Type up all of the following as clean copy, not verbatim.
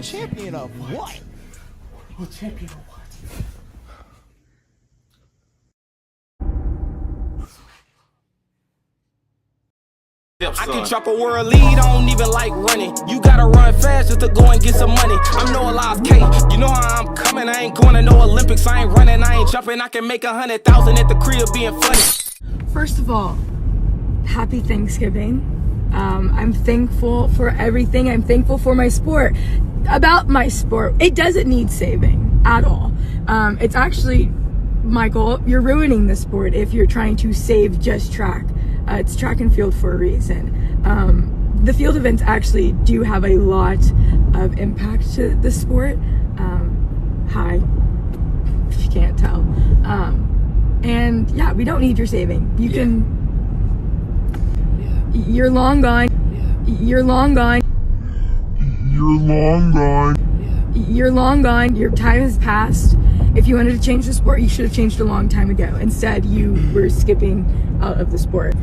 Champion of what? World champion of what? I can drop a world lead, I don't even like running. You gotta run fast just to go and get some money. I'm Noah Lyles K, you know how I'm coming. I ain't going to no Olympics, I ain't running, I ain't jumping. I can make 100,000 at the crib being funny. First of all, happy Thanksgiving. I'm thankful for everything. I'm thankful for my sport. About my sport, it doesn't need saving at all. It's actually, Michael, you're ruining the sport if you're trying to save just track. It's track and field for a reason. The field events actually do have a lot of impact to the sport. Hi, if you can't tell. And yeah, we don't need your saving. You can, you're long gone. You're long gone. You're long gone. You're long gone. Your time has passed. If you wanted to change the sport, you should have changed a long time ago. Instead, you were skipping out of the sport.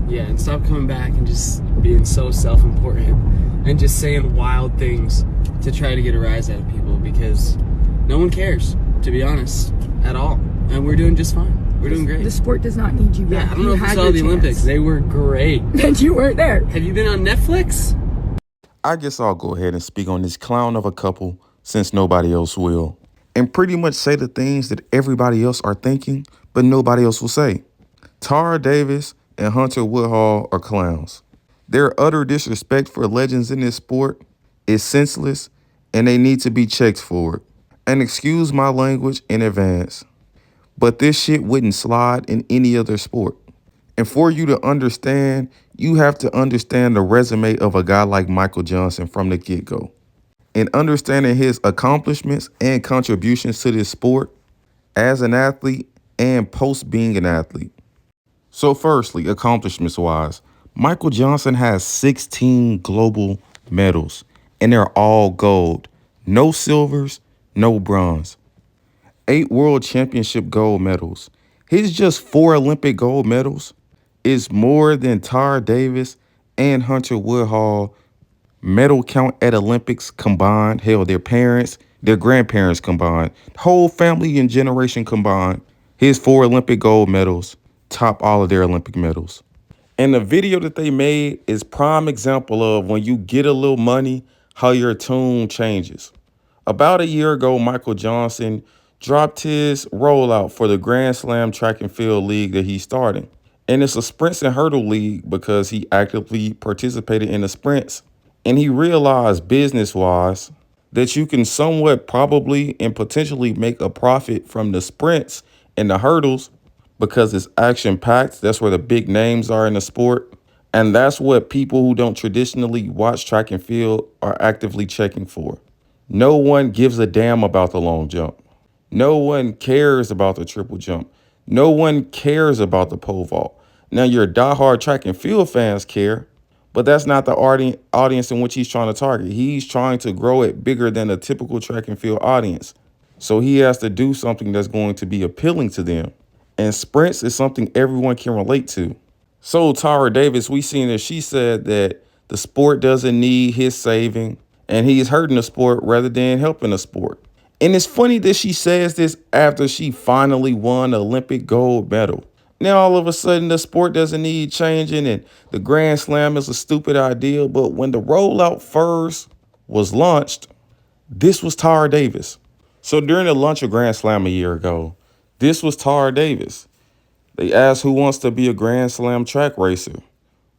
Yeah, and stop coming back and just being so self-important and just saying wild things to try to get a rise out of people, because no one cares, to be honest, at all. And we're doing just fine. We're doing great. The sport does not need you. Yeah, I don't know if you saw the Olympics. They were great. And you weren't there. Have you been on Netflix? I guess I'll go ahead and speak on this clown of a couple since nobody else will, and pretty much say the things that everybody else are thinking, but nobody else will say. Tara Davis and Hunter Woodhall are clowns. Their utter disrespect for legends in this sport is senseless, and they need to be checked for it. And excuse my language in advance, but this shit wouldn't slide in any other sport. And for you to understand, you have to understand the resume of a guy like Michael Johnson from the get-go. And understanding his accomplishments and contributions to this sport as an athlete and post being an athlete. So firstly, accomplishments-wise, Michael Johnson has 16 global medals, and they're all gold. No silvers, no bronze. 8 world championship gold medals. His just 4 Olympic gold medals is more than Tara Davis and Hunter Woodhall medal count at Olympics combined. Hell, their parents, their grandparents combined, whole family and generation combined. His 4 Olympic gold medals top all of their Olympic medals. And the video that they made is prime example of when you get a little money, how your tune changes. About a year ago, Michael Johnson dropped his rollout for the Grand Slam track and field league that he's starting. And it's a sprints and hurdle league because he actively participated in the sprints. And he realized business-wise that you can somewhat probably and potentially make a profit from the sprints and the hurdles because it's action-packed. That's where the big names are in the sport. And that's what people who don't traditionally watch track and field are actively checking for. No one gives a damn about the long jump. No one cares about the triple jump. No one cares about the pole vault. Now, your diehard track and field fans care, but that's not the audience in which he's trying to target. He's trying to grow it bigger than a typical track and field audience. So he has to do something that's going to be appealing to them. And sprints is something everyone can relate to. So Tara Davis, we seen that she said that the sport doesn't need his saving and he's hurting the sport rather than helping the sport. And it's funny that she says this after she finally won an Olympic gold medal. Now, all of a sudden, the sport doesn't need changing and the Grand Slam is a stupid idea. But when the rollout first was launched, this was Tara Davis. So during the launch of Grand Slam a year ago, this was Tara Davis. They asked who wants to be a Grand Slam track racer.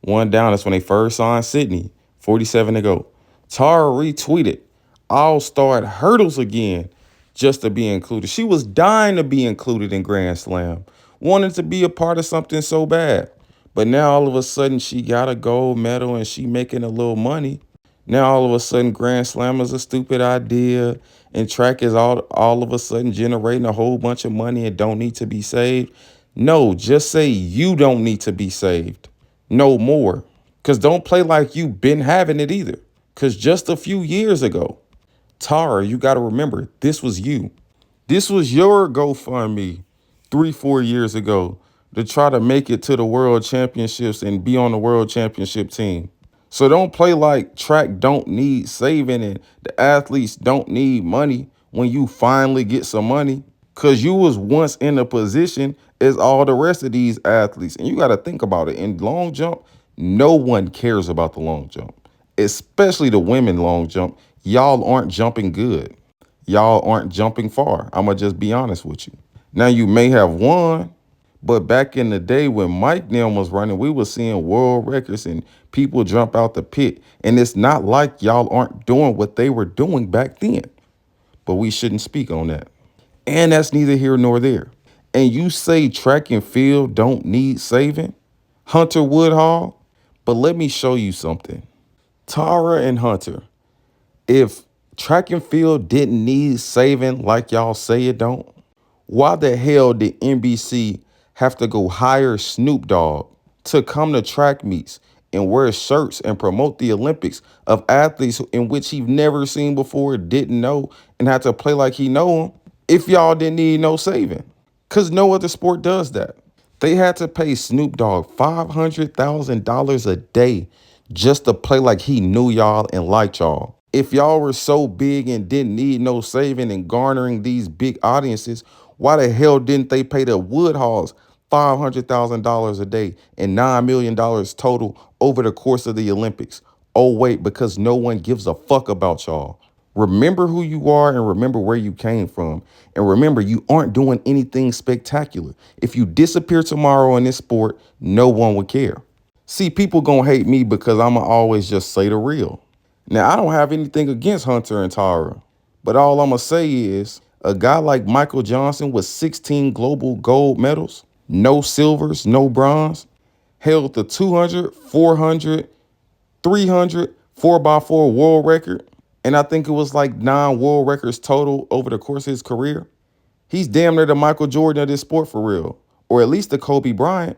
One down, that's when they first signed Sydney, 47 to go. Tara retweeted, I'll start hurdles again just to be included. She was dying to be included in Grand Slam, wanted to be a part of something so bad. But now all of a sudden she got a gold medal and she making a little money. Now all of a sudden Grand Slam is a stupid idea and track is all of a sudden generating a whole bunch of money and don't need to be saved. No, just say you don't need to be saved. No more. Because don't play like you've been having it either. Because just a few years ago, Tara, you got to remember, this was you. This was your GoFundMe 3-4 years ago to try to make it to the world championships and be on the world championship team. So don't play like track don't need saving and the athletes don't need money when you finally get some money. Cause you was once in a position as all the rest of these athletes. And you gotta think about it. In long jump, no one cares about the long jump. Especially the women long jump. Y'all aren't jumping good. Y'all aren't jumping far. I'ma just be honest with you. Now you may have won, but back in the day when Mike Neal was running, we was seeing world records and people jump out the pit. And it's not like y'all aren't doing what they were doing back then. But we shouldn't speak on that. And that's neither here nor there. And you say track and field don't need saving? Hunter Woodhall? But let me show you something. Tara and Hunter, if track and field didn't need saving like y'all say it don't, why the hell did NBC have to go hire Snoop Dogg to come to track meets and wear shirts and promote the Olympics of athletes in which he've never seen before, didn't know, and had to play like he know them if y'all didn't need no saving? Because no other sport does that. They had to pay Snoop Dogg $500,000 a day just to play like he knew y'all and liked y'all. If y'all were so big and didn't need no saving and garnering these big audiences, why the hell didn't they pay the Woodhalls $500,000 a day and $9 million total over the course of the Olympics? Oh, wait, because no one gives a fuck about y'all. Remember who you are and remember where you came from. And remember, you aren't doing anything spectacular. If you disappear tomorrow in this sport, no one would care. See, people gonna hate me because I'ma always just say the real. Now, I don't have anything against Hunter and Tara, but all I'm going to say is a guy like Michael Johnson with 16 global gold medals, no silvers, no bronze, held the 200, 400, 300, 4x4 world record, and I think it was like 9 world records total over the course of his career. He's damn near the Michael Jordan of this sport for real, or at least the Kobe Bryant.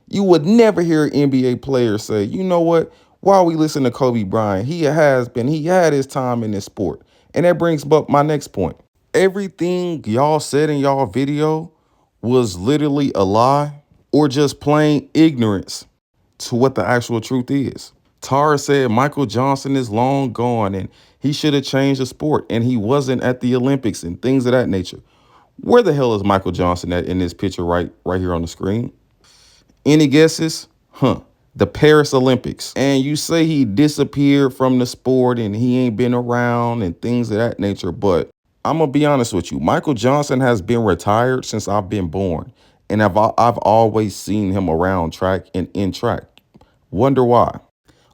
You would never hear an NBA player say, you know what, while we listen to Kobe Bryant, he had his time in this sport. And that brings up my next point. Everything y'all said in y'all video was literally a lie or just plain ignorance to what the actual truth is. Tara said Michael Johnson is long gone and he should have changed the sport and he wasn't at the Olympics and things of that nature. Where the hell is Michael Johnson at in this picture right here on the screen? Any guesses? The Paris Olympics. And you say he disappeared from the sport and he ain't been around and things of that nature. But I'm going to be honest with you. Michael Johnson has been retired since I've been born. And I've always seen him around track and in track. Wonder why?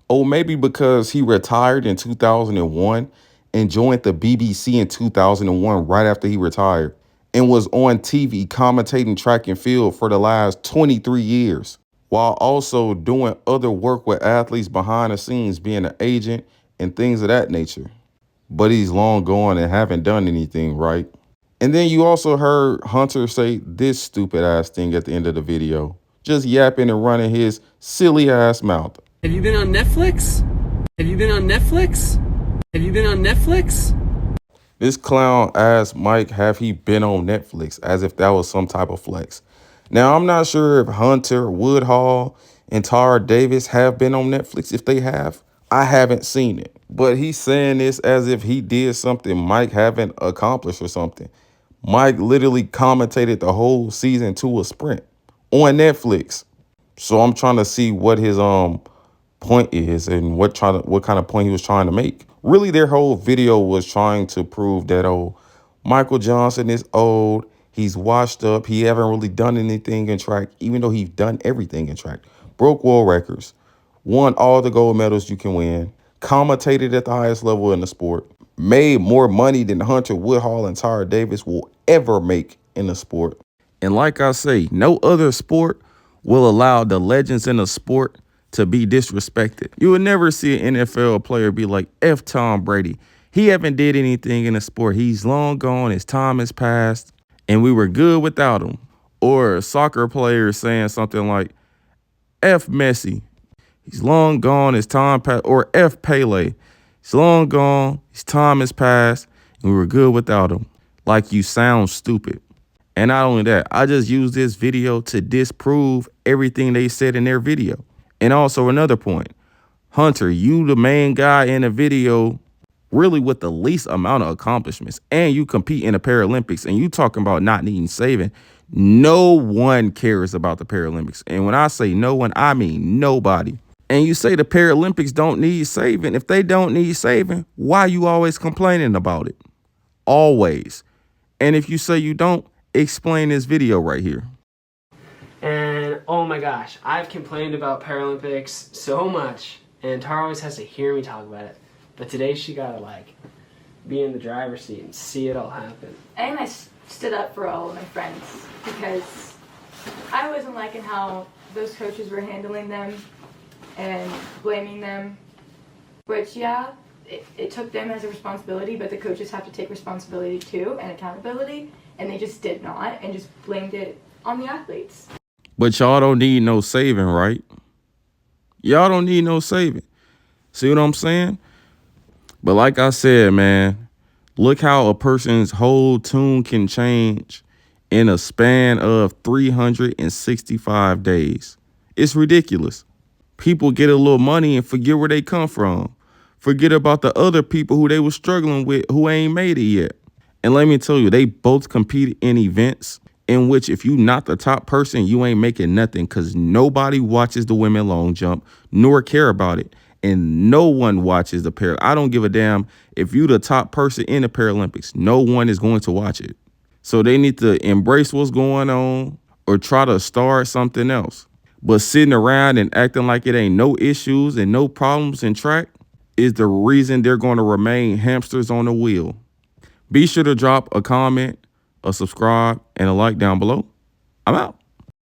Oh, maybe because he retired in 2001 and joined the BBC in 2001 right after he retired and was on TV commentating track and field for the last 23 years, while also doing other work with athletes behind the scenes, being an agent and things of that nature. But he's long gone and haven't done anything, right? And then you also heard Hunter say this stupid ass thing at the end of the video, just yapping and running his silly ass mouth. Have you been on Netflix? Have you been on Netflix? Have you been on Netflix? This clown asked Mike, have he been on Netflix, as if that was some type of flex. Now, I'm not sure if Hunter, Woodhall, and Tara Davis have been on Netflix. If they have, I haven't seen it. But he's saying this as if he did something Mike haven't accomplished or something. Mike literally commentated the whole season to a sprint on Netflix. So I'm trying to see what his point is and what kind of point he was trying to make. Really, their whole video was trying to prove that, oh, Michael Johnson is old, he's washed up, he haven't really done anything in track, even though he's done everything in track. Broke world records, won all the gold medals you can win, commentated at the highest level in the sport, made more money than Hunter Woodhall and Tara Davis will ever make in the sport. And like I say, no other sport will allow the legends in the sport to be disrespected. You would never see an NFL player be like, F Tom Brady. He haven't did anything in the sport. He's long gone. His time has passed. And we were good without him. Or a soccer player saying something like, F Messi. He's long gone. His time passed. Or F Pele. He's long gone. His time has passed. And we were good without him. Like you sound stupid. And not only that, I just used this video to disprove everything they said in their video. And also another point, Hunter, you the main guy in the video, really with the least amount of accomplishments, and you compete in the Paralympics, and you talking about not needing saving. No one cares about the Paralympics. And when I say no one, I mean nobody. And you say the Paralympics don't need saving. If they don't need saving, why you always complaining about it? Always. And if you say you don't, explain this video right here. And oh my gosh, I've complained about Paralympics so much, and Tara always has to hear me talk about it. But today she gotta like be in the driver's seat and see it all happen. And I stood up for all of my friends because I wasn't liking how those coaches were handling them and blaming them. Which, yeah, it took them as a responsibility, but the coaches have to take responsibility too and accountability, and they just did not and just blamed it on the athletes. But y'all don't need no saving, right? Y'all don't need no saving. See what I'm saying? But like I said, man, look how a person's whole tune can change in a span of 365 days. It's ridiculous. People get a little money and forget where they come from. Forget about the other people who they were struggling with who ain't made it yet. And let me tell you, they both competed in events in which if you not the top person, you ain't making nothing, because nobody watches the women long jump nor care about it. And no one watches the I don't give a damn if you the top person in the Paralympics. No one is going to watch it. So they need to embrace what's going on or try to start something else. But sitting around and acting like it ain't no issues and no problems in track is the reason they're going to remain hamsters on the wheel. Be sure to drop a comment, a subscribe, and a like down below. I'm out.